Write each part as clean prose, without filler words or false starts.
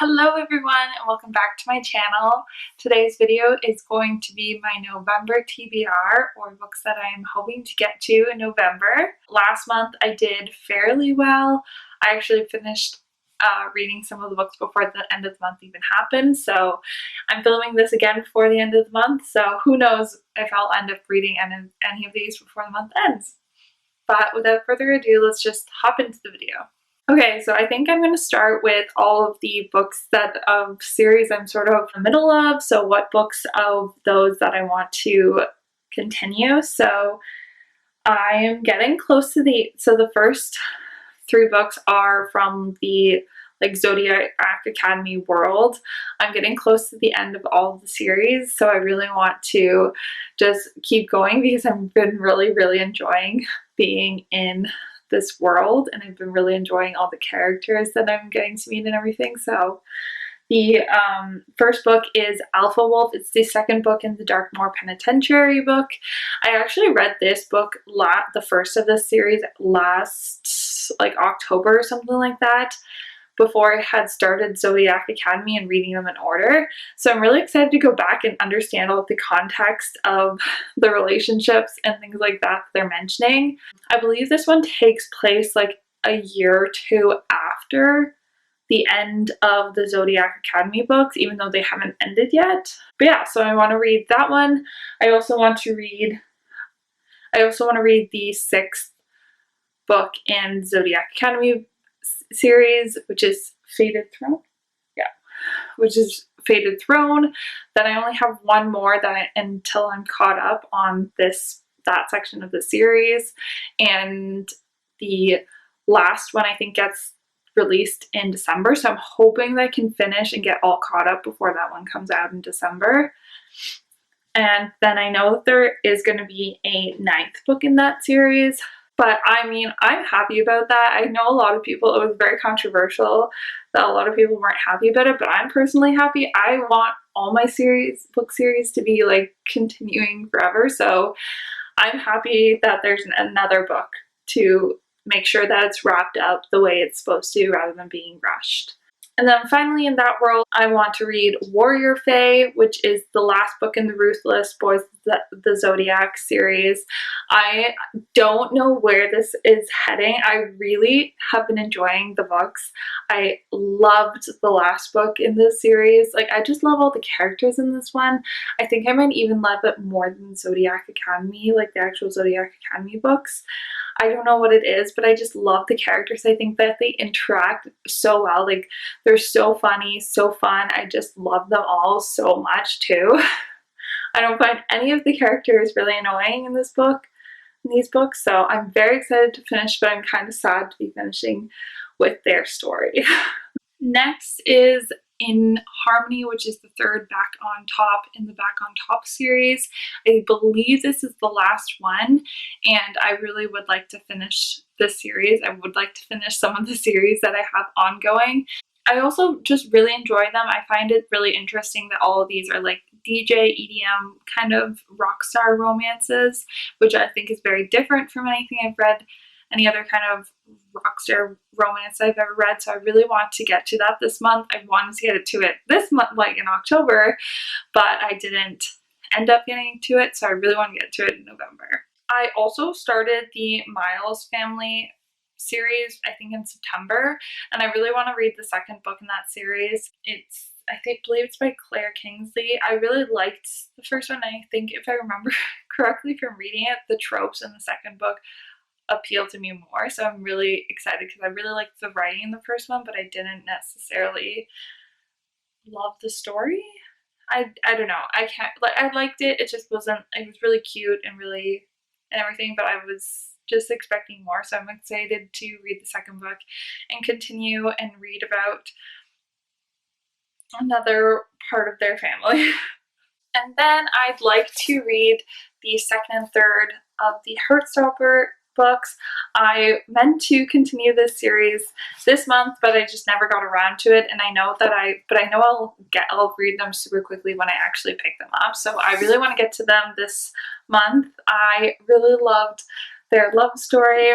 Hello everyone and welcome back to my channel. Today's video is going to be my November TBR, or books that I'm hoping to get to in November. Last month I did fairly well. I actually finished reading some of the books before the end of the month even happened, so I'm filming this again before the end of the month, so who knows if I'll end up reading any of these before the month ends. But without further ado, let's just hop into the video. Okay, so I think I'm going to start with all of the books of series I'm sort of in the middle of, so what books of those that I want to continue. So I am getting close to the first three books are from the Zodiac Academy world. I'm getting close to the end of all of the series, so I really want to just keep going because I've been really enjoying being in this world, and I've been really enjoying all the characters that I'm getting to meet and everything. So the first book is Alpha Wolf. It's the second book in the Darkmoor Penitentiary book. I actually read this book, the first of this series, last October or something like that, before I had started Zodiac Academy and reading them in order. So I'm really excited to go back and understand all of the context of the relationships and things like that they're mentioning. I believe this one takes place a year or two after the end of the Zodiac Academy books, even though they haven't ended yet. But yeah, so I want to read that one. I also want to read the sixth book in Zodiac Academy series, which is Fated Throne. Then I only have one more until I'm caught up on that section of the series, and the last one I think gets released in December, so I'm hoping that I can finish and get all caught up before that one comes out in December. And then I know that there is going to be a ninth book in that series. But I mean, I'm happy about that. I know a lot of people, it was very controversial that a lot of people weren't happy about it, but I'm personally happy. I want all my book series to be continuing forever. So I'm happy that there's another book to make sure that it's wrapped up the way it's supposed to rather than being rushed. And then finally in that world, I want to read Warrior Fae, which is the last book in the Ruthless Boys the Zodiac series. I don't know where this is heading. I really have been enjoying the books. I loved the last book in this series. I just love all the characters in this one. I think I might even love it more than Zodiac Academy, the actual Zodiac Academy books. I don't know what it is, but I just love the characters. I think that they interact so well. They're so funny, so fun. I just love them all so much too. I don't find any of the characters really annoying in these books, so I'm very excited to finish, but I'm kind of sad to be finishing with their story. Next is In Harmony, which is the third Back on Top in the Back on Top series. I believe this is the last one, and I really would like to finish this series. I would like to finish some of the series that I have ongoing. I also just really enjoy them. I find it really interesting that all of these are DJ, EDM kind of rock star romances, which I think is very different from anything I've read, any other kind of rockstar romance I've ever read. So I really want to get to that this month. I wanted to get to it this month, in October, but I didn't end up getting to it. So I really want to get to it in November. I also started the Miles family series, I think in September, and I really want to read the second book in that series. I believe it's by Claire Kingsley. I really liked the first one. I think if I remember correctly from reading it, the tropes in the second book appeal to me more, so I'm really excited because I really liked the writing in the first one, but I didn't necessarily love the story. I don't know. I liked it. It just wasn't. It was really cute and everything, but I was just expecting more. So I'm excited to read the second book and continue and read about another part of their family. And then I'd like to read the second and third of the Heartstopper books. I meant to continue this series this month, but I just never got around to it, and I know I'll read them super quickly when I actually pick them up. So I really want to get to them this month. I really loved their love story,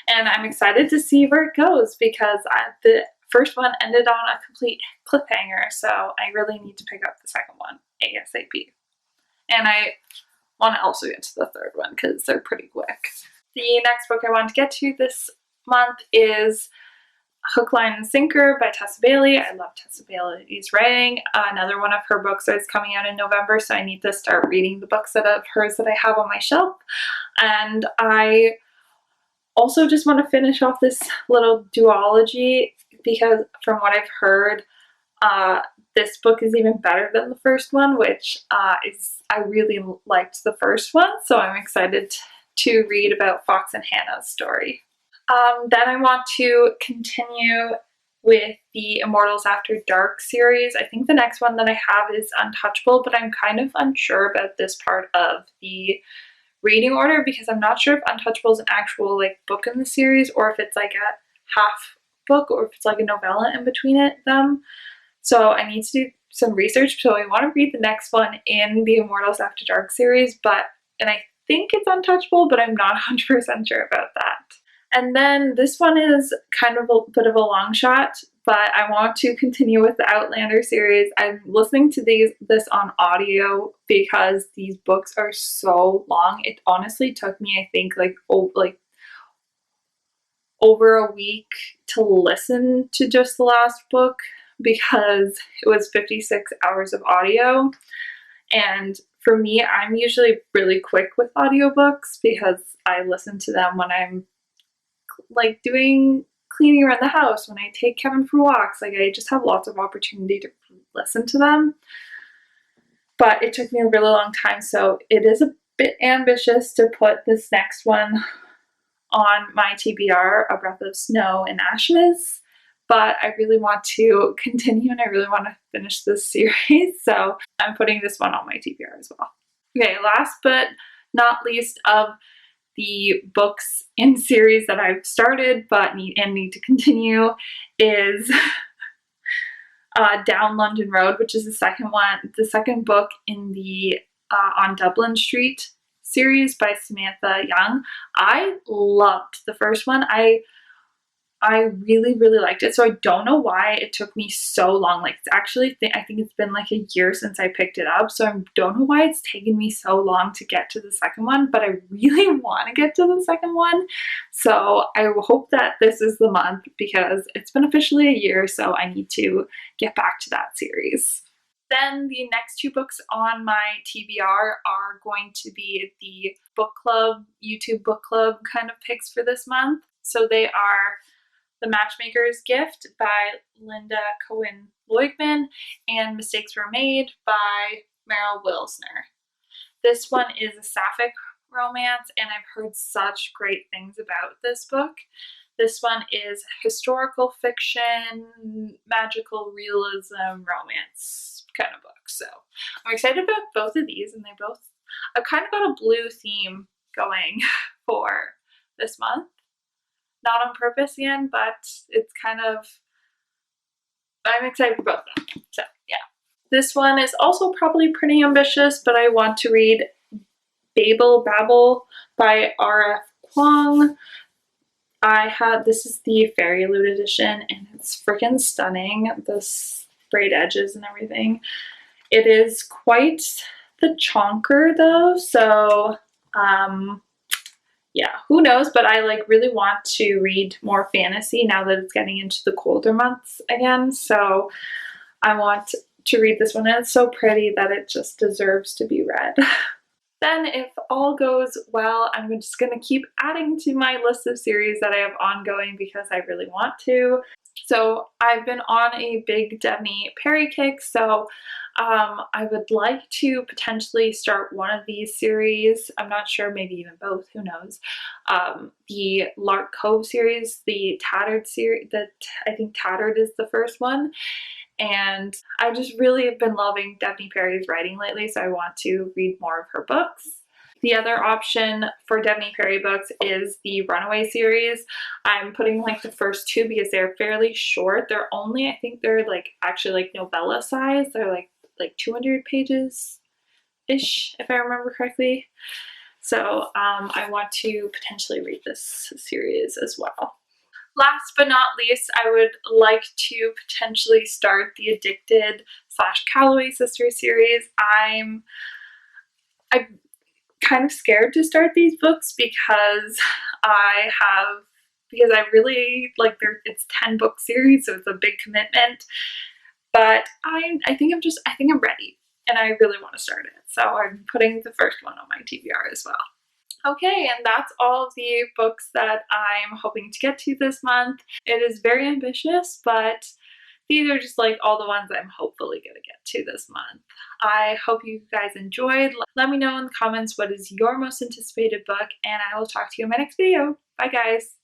and I'm excited to see where it goes because the first one ended on a complete cliffhanger, so I really need to pick up the second one ASAP. And I want to also get to the third one because they're pretty quick. The next book I want to get to this month is Hook, Line, and Sinker by Tessa Bailey. I love Tessa Bailey's writing. Another one of her books is coming out in November, so I need to start reading the books of hers that I have on my shelf. And I also just want to finish off this little duology because from what I've heard, this book is even better than the first one, which I really liked the first one, so I'm excited to read about Fox and Hannah's story. Then I want to continue with the Immortals After Dark series. I think the next one that I have is Untouchable, but I'm kind of unsure about this part of the reading order because I'm not sure if Untouchable is an actual like book in the series or if it's like a half book or if it's like a novella in between them. So I need to do some research. So I want to read the next one in the Immortals After Dark series, and I think it's Untouchable, but I'm not 100% sure about that. And then this one is kind of a bit of a long shot, but I want to continue with the Outlander series. I'm listening to this on audio because these books are so long. It honestly took me, I think, over a week to listen to just the last book because it was 56 hours of audio. And for me, I'm usually really quick with audiobooks because I listen to them when I'm like doing cleaning around the house, when I take Kevin for walks. Like I just have lots of opportunity to listen to them. But it took me a really long time, so it is a bit ambitious to put this next one on my TBR, A Breath of Snow and Ashes. But I really want to continue and I really want to finish this series, so I'm putting this one on my TBR as well. Okay, last but not least of the books in series that I've started but need to continue is Down London Road, which is the second book in the On Dublin Street series by Samantha Young. I loved the first one. I really, really liked it. So I don't know why it took me so long. Like, it's actually, I think it's been like a year since I picked it up. So I don't know why it's taken me so long to get to the second one, but I really want to get to the second one. So I hope that this is the month because it's been officially a year. So I need to get back to that series. Then the next two books on my TBR are going to be the book club, YouTube book club kind of picks for this month. So they are The Matchmaker's Gift by Linda Cohen Loigman and Mistakes Were Made by Meryl Wilsner. This one is a sapphic romance, and I've heard such great things about this book. This one is historical fiction, magical realism, romance kind of book. So I'm excited about both of these, and I've kind of got a blue theme going for this month. Not on purpose again, but it's kind of, I'm excited for both of them. So yeah. This one is also probably pretty ambitious, but I want to read Babel by R.F. Kuang. This is the Fairy Loot edition, and it's freaking stunning. The sprayed edges and everything. It is quite the chonker though, so yeah, who knows, but I really want to read more fantasy now that it's getting into the colder months again, so I want to read this one, and it's so pretty that it just deserves to be read. Then, if all goes well, I'm just going to keep adding to my list of series that I have ongoing because I really want to. So I've been on a big Devney Perry kick, so I would like to potentially start one of these series. I'm not sure, maybe even both, who knows. The Lark Cove series, the Tattered series, I think Tattered is the first one. And I just really have been loving Devney Perry's writing lately, so I want to read more of her books. The other option for Devney Perry books is the Runaway series. I'm putting the first two because they're fairly short. They're only, I think they're actually novella size. They're like 200 pages-ish, if I remember correctly. So I want to potentially read this series as well. last but not least, I would like to potentially start the Addicted / Calloway Sisters series. I'm kind of scared to start these books because I really like it's 10 book series, so it's a big commitment. But I think I'm ready and I really want to start it. So I'm putting the first one on my TBR as well. Okay, and that's all of the books that I'm hoping to get to this month. It is very ambitious, but these are just like all the ones I'm hopefully going to get to this month. I hope you guys enjoyed. Let me know in the comments what is your most anticipated book, and I will talk to you in my next video. Bye guys!